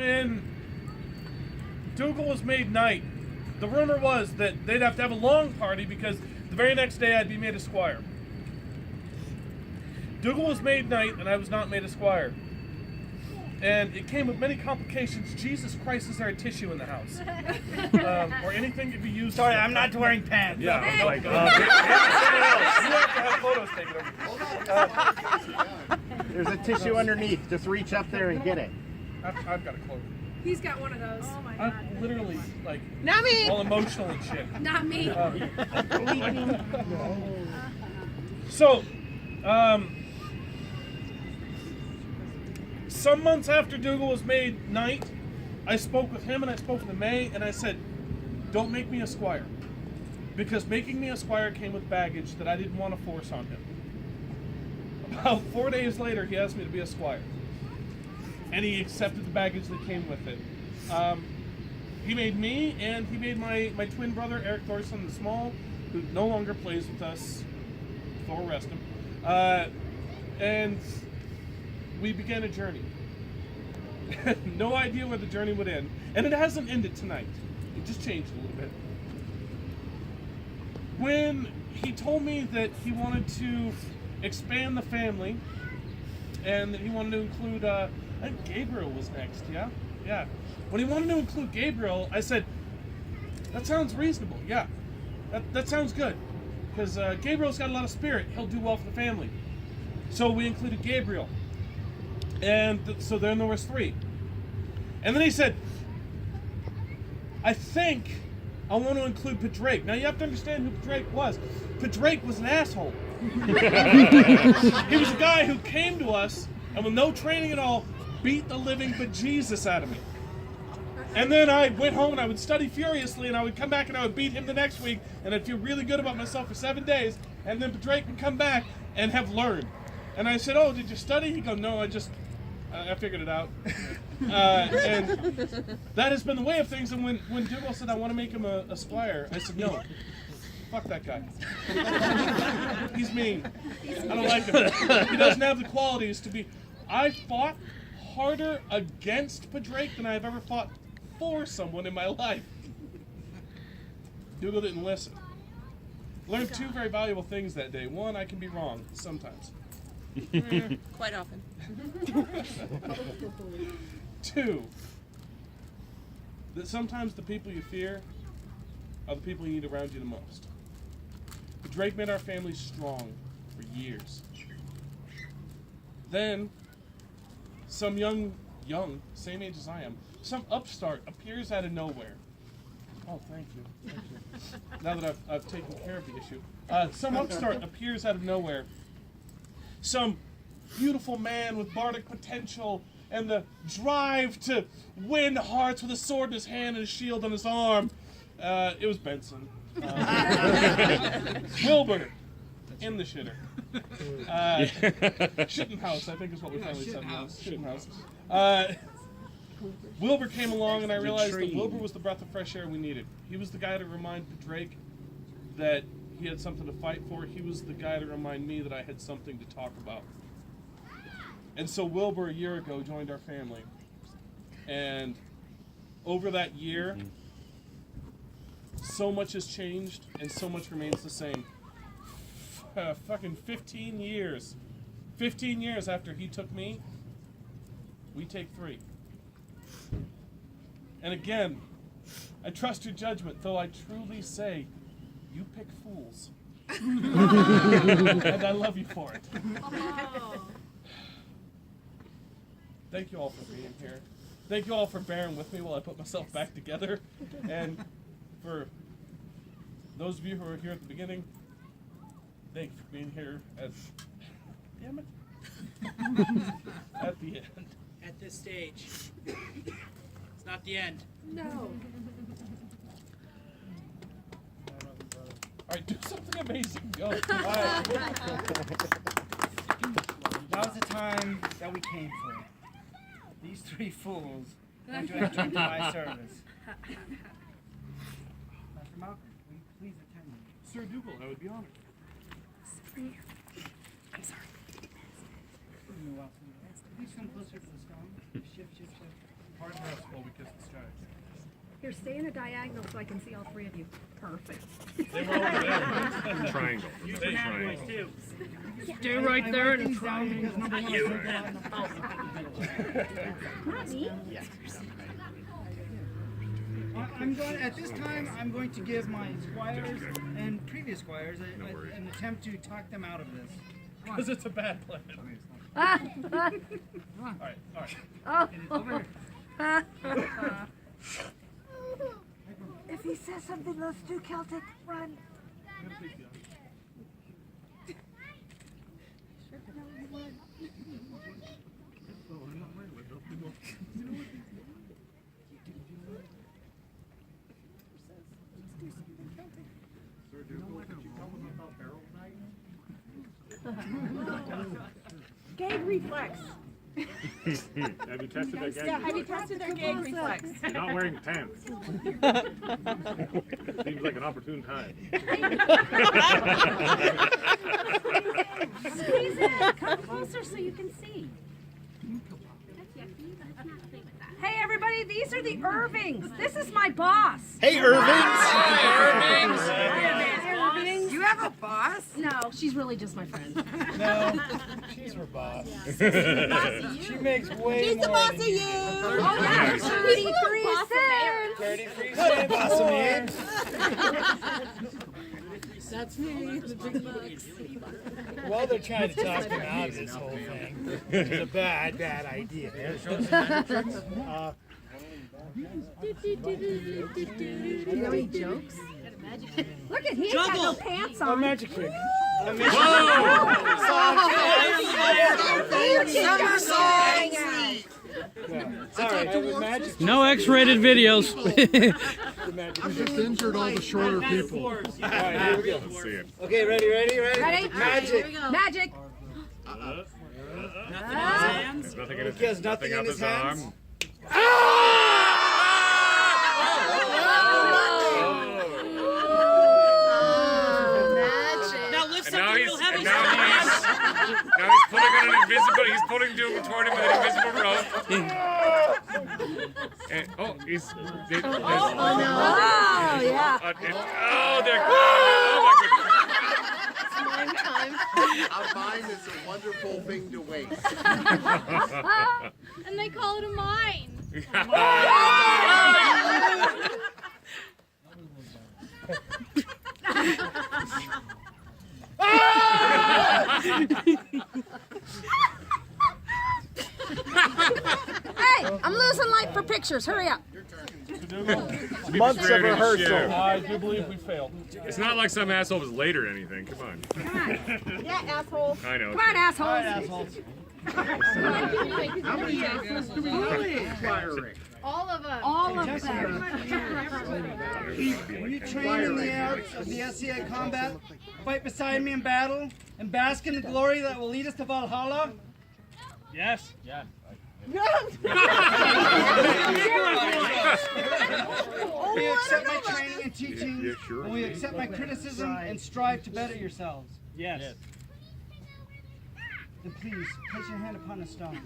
when Dougal was made knight, the rumor was that they'd have to have a long party because the very next day I'd be made a squire. Dougal was made knight and I was not made a squire. And it came with many complications. Jesus Christ, is there a tissue in the house? Or anything to be used. Sorry, I'm not wearing pants. Yeah, oh my God. You have to have photos taken over. There's a tissue underneath. Just reach up there and get it. I've got a cloak. He's got one of those. Oh my God. I'm literally, like, not me. all emotional and shit. Not me. So, some months after Dougal was made knight, I spoke with him and I spoke with May and I said, don't make me a squire. Because making me a squire came with baggage that I didn't want to force on him. About 4 days later, he asked me to be a squire. And he accepted the baggage that came with it. He made me and he made my twin brother, Eric Thorson the Small, who no longer plays with us. Thor rest him. And we began a journey. No idea where the journey would end. And it hasn't ended tonight. It just changed a little bit. When he told me that he wanted to expand the family and that he wanted to include, I think Gabriel was next, yeah? Yeah. When he wanted to include Gabriel, I said, that sounds reasonable, yeah. That sounds good. Because Gabriel's got a lot of spirit. He'll do well for the family. So we included Gabriel. And so then there was 3. And then he said, I think I want to include Padraig. Now you have to understand who Padraig was. Padraig was an asshole. He was a guy who came to us and with no training at all, beat the living bejesus out of me. And then I went home and I would study furiously and I would come back and I would beat him the next week and I'd feel really good about myself for 7 days and then Padraig would come back and have learned. And I said, oh, did you study? He'd go, no, I figured it out. And that has been the way of things. And when Dougal said, I want to make him a squire, I said, no, fuck that guy. He's mean. I don't like him. He doesn't have the qualities to be. I fought harder against Padraig than I've ever fought for someone in my life. Dougal didn't listen. Learned 2 very valuable things that day. 1, I can be wrong sometimes. Quite often. 2, that sometimes the people you fear are the people you need around you the most. Drake made our family strong for years. Then, some young, same age as I am, some upstart appears out of nowhere. Oh, thank you. Now that I've taken care of the issue. Some upstart appears out of nowhere. Some beautiful man with bardic potential and the drive to win hearts with a sword in his hand and a shield on his arm. It was Benson. Wilbur in the shitter. Shittenhouse, I think is what we finally said. Shittenhouse. Wilbur came along and I realized that Wilbur was the breath of fresh air we needed. He was the guy to remind Drake that he had something to fight for. He was the guy to remind me that I had something to talk about. And so Wilbur, a year ago, joined our family. And over that year, so much has changed and so much remains the same. Fucking 15 years. 15 years after he took me, we take 3. And again, I trust your judgment, though I truly say, you pick fools. And I love you for it. Oh. Thank you all for being here. Thank you all for bearing with me while I put myself back together. And for those of you who were here at the beginning, thank you for being here at, damn it, at the end. At this stage. It's not the end. No. All right, do something amazing. Go. Now's the time that we came for. These 3 fools want to enter into my service. Master Malcolm, will you please attend me? Sir Dougal, I would be honored. I'm sorry. You're welcome. Please come closer to the stone. Shift. and rest while we kiss the sky. Here, stay in a diagonal so I can see all three of you. Perfect. They were over there. Triangle. Triangle. Stay right there and try. Not me. I'm going at this time. I'm going to give my squires and previous squires an attempt to talk them out of this. Because it's a bad plan. Alright, alright. If he says something, let's do Celtic. Run. Gag reflex. Have you tested that guy? Have you tested their gag reflex? You're not wearing pants. Seems like an opportune time. Squeeze in. Come closer so you can see. Hey everybody, these are the Irvings. This is my boss. Hey, Irvings! Irvings. You have a boss? No, she's really just my friend. No, she's her boss. She makes way He's more. the boss of you. Oh yeah, 33 cents. 33 cents. Boss of me. That's me, the big bucks. Well, they're trying to talk him out of this whole thing. It's a bad idea. You know any jokes? Look at he ain't got no pants A on. magic trick. No X-rated videos. I just injured all the shorter people. All right, here we go. Let's see it. Okay, ready? Ready? Magic. Magic. There's nothing in his, He has nothing in up his hands? arm. Now lift And now he's pulling on an invisible. He's pulling toward him with an invisible rope. And, he's. Oh, yeah. They're. Oh my goodness. A mine is a wonderful thing to waste. And they call it a mine. Hey, I'm losing light for pictures. Hurry up. Months of rehearsal. I do believe we failed. It's not like some asshole was late or anything. Come on. Yeah, asshole. I know. Come on, assholes. How many assholes do we have squiring? All of them. All of them. Will you train in the arts of the SCA combat, fight beside me in battle, and bask in the glory that will lead us to Valhalla? Yes. Yeah. Will you accept my training and teaching? Yeah, sure. And will you accept my criticism and strive to better yourselves? Yes. Then please, place your hand upon the stone.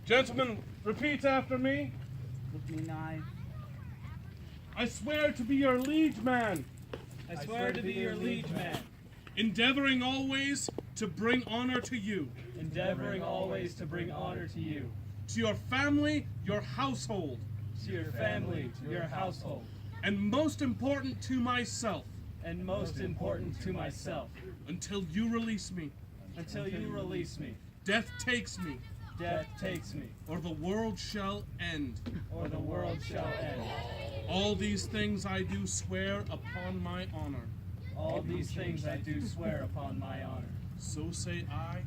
Gentlemen, repeat after me. Look me nigh. I swear to be your liege man, I swear to be your liege man, endeavoring always to bring honor to you, endeavoring always to bring honor to you, to your family, your household, to your family, to your household, and most important to myself, and most important to myself, until you release me, until you release me. death takes me, Death takes me, or the world shall end. or the world shall end. All these things I do swear upon my honor. All these things I do swear upon my honor. So say I.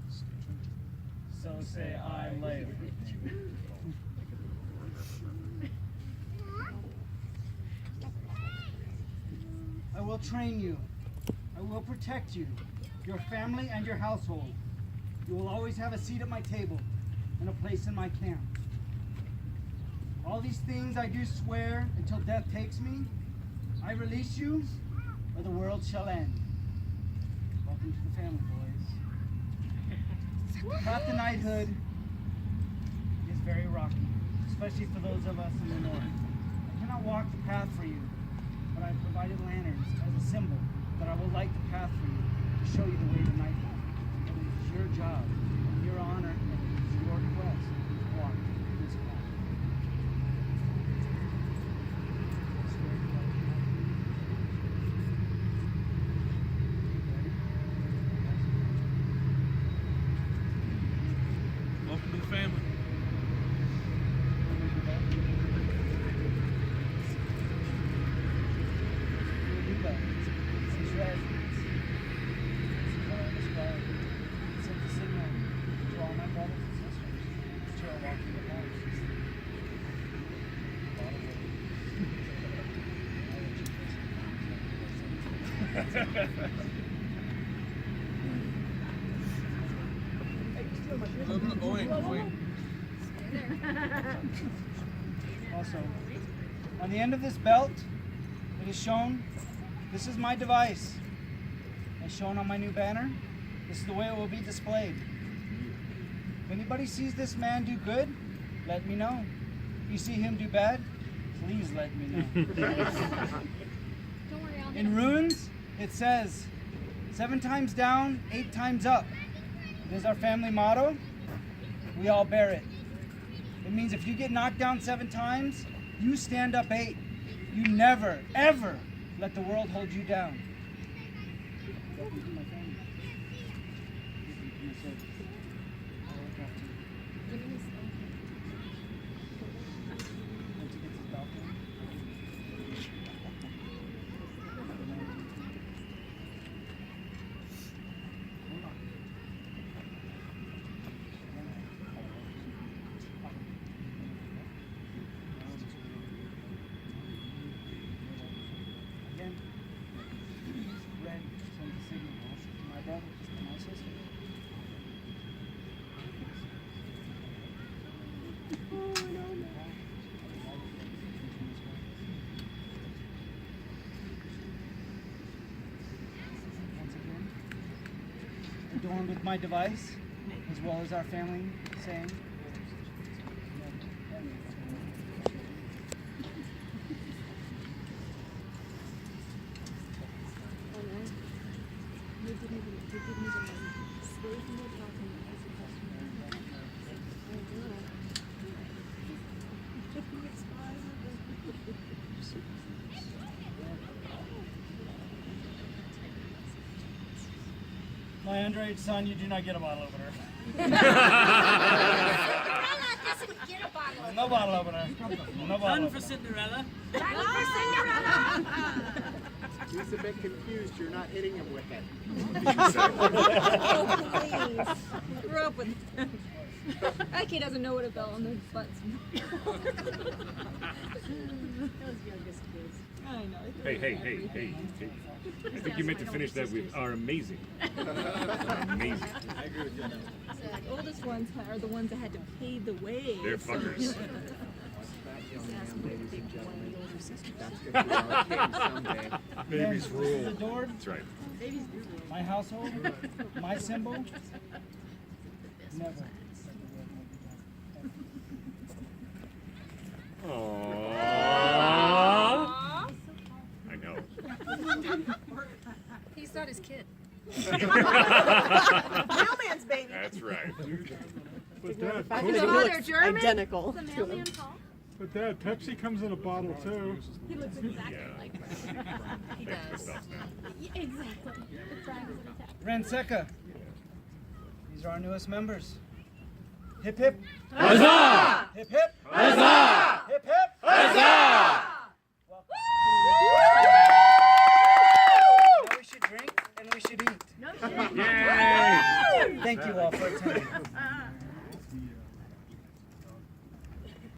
So say I, Leif. I will train you. I will protect you, your family and your household. You will always have a seat at my table and a place in my camp. All these things I do swear until death takes me. I release you, or the world shall end. Welcome to the family, boys. Craft the knighthood very rocky, especially for those of us in the north. I cannot walk the path for you, but I provided lanterns as a symbol that I will light the path for you to show you the way to nightfall. But it is your job, and your honor, and it is your quest to walk this path. Welcome to the family. Dougal. This is residence. This is Windale Squiring. Send the signal to all my brothers and sisters to our walking the house. Oh, wait. Also, on the end of this belt, it is shown, this is my device. As shown on my new banner, this is the way it will be displayed. If anybody sees this man do good, let me know. If you see him do bad, please let me know. Don't worry, I'll get In runes, it says, 7 times down, 8 times up. It is our family motto. We all bear it. It means if you get knocked down 7 times, you stand up 8. You never, ever let the world hold you down. Welcome to my family. Welcome to my service. I look after you. Once he gets his belt on. Hold on. Again, red sends a signal to my brothers and my sisters. Once again, adorned with my device, as well as our family saying. My underage son, you do not get a bottle opener. No bottle opener. No bottle opener. Cinderella. He's a bit confused. You're not hitting him with it. Grew up with that kid doesn't know what a bell on the butts. I know. Hey. I think you meant to finish that with are amazing. Amazing. I agree with you. The oldest ones are the ones that had to pave the way. They're fuckers. That's going to be our king someday. Babies This is rule. adored. That's right. My household, my symbol. Never. Aww. I know. He's not his kid. Mailman's baby. That's right. But Dad, His mother German. Identical. the mailman call. but Dad, Pepsi comes in a bottle too. He looks exactly Yeah. like her. He Thanks for does. stuff now. Yeah, exactly. The frag is attacked. Ranseka. These are our newest members. Hip hip. Huzzah! Hip hip. Huzzah! Hip hip. Huzzah! Welcome. Now we should drink and we should eat. Yay! Thank you all for attending.